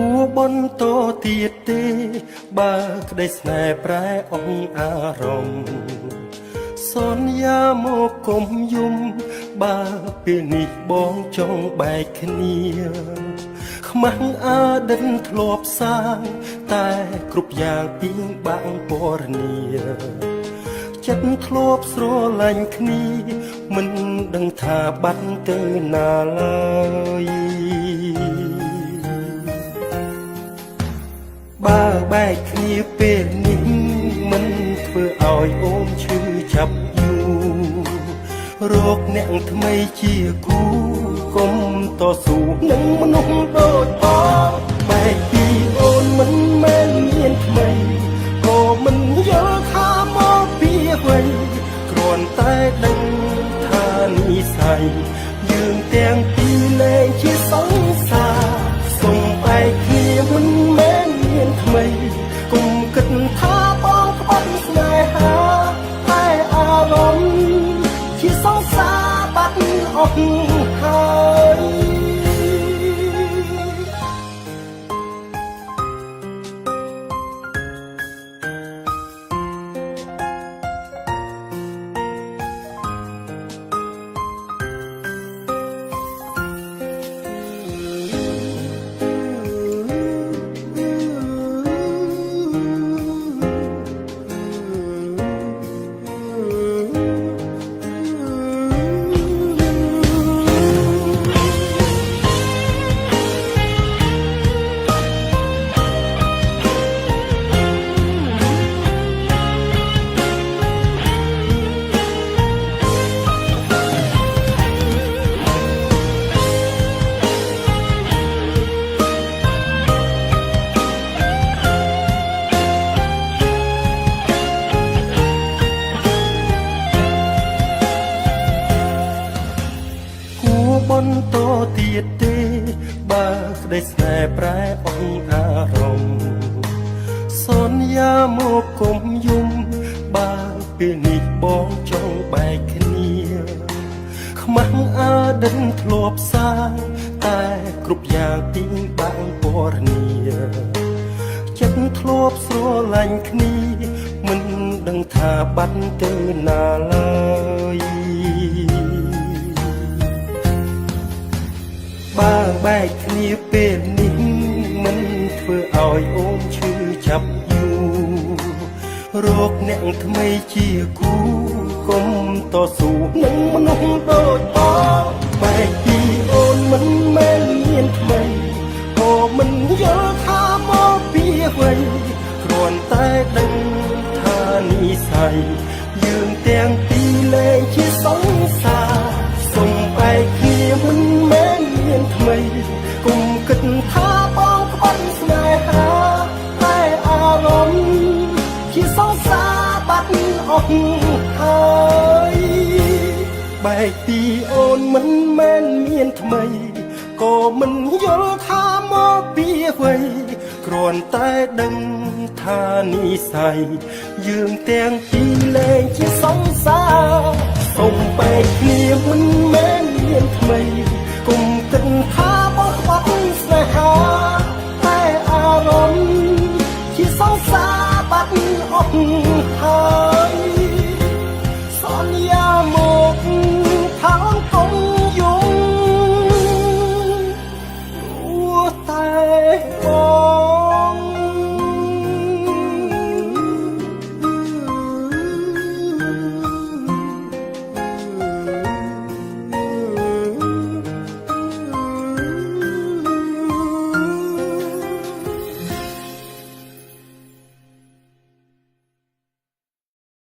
ួបន្តទៀតទេបើក្តីស្នេហ៍ប្រែអង្អារម្មណ៍សន្យាមកគុំយំបើពេលនេះបងចង់បែកគ្នាខ្មាស់អដិនធ្លាប់សាងតែគ្រប់យ៉ាងពីងបាក់ពរនីចិត្តធ្លាប់ស្រឡាញ់គ្នាមិនដឹងថាបាត់ទៅណាឡើយបើបែកគ្នាពេលនេះមិនធ្វើឲ្យអូនឈឺចាប់យូររកអ្នកថ្មីជាគូកុំតស៊ូនឹងមនុស្សដូចបងបែកពីអូនមិនមែនមានថ្មីក៏មិនយល់ថាមកពីអ្វីគ្រាន់តែដឹងថានិស្ស័យយើងទាំងពីរលែងជាសង្សារសុំបែកគ្នាមិនមែនមានថ្មីកុំគិតថាបងក្បត់ស្នេហាតែអារម្មណ៍ជាសង្សារបាត់អស់ហើយបន្តទៀតទេបើក្តីស្នេហ៍ប្រែអង្អារម្មណ៍សន្យាមកគុំយំបើពេលនេះបងចង់បែកគ្នាខ្មាស់អដិនធ្លាប់សាងតែគ្រប់យ៉ាងពីងបាក់ពរនីចិត្តធ្លាប់ស្រឡាញ់គ្នាមិនដឹងថាបាត់ទៅណាឡើយបើបែកគ្នាពេលនេះមិនធ្វើឲ្យអូនឈឺចាប់យូររកអ្នកថ្មីជាគូកុំតស៊ូនឹងមនុស្សដូចបងបែកពីអូនមិនមែនមានថ្មីក៏មិនយល់ថាមកពីអ្វីគ្រាន់តែដឹងថានិស្ស័យយើងទាំងពីរលែងជាសង្សារសុំបែកគ្នាមិនមែនមានថ្មីកុំគិតថាបងក្បត់ស្នេហាតែអារម្មណ៍ជាសង្សារបាត់អស់ហើយបែកពីអូនមិនមែនមានថ្មីក៏មិនយល់ថាមកពីអ្វីគ្រាន់តែដឹងថានិស្ស័យយើងទាំងពីរលែងជាសង្សារសុំបែកគ្នាមិនមែនមានថ្មីកុំគិតថា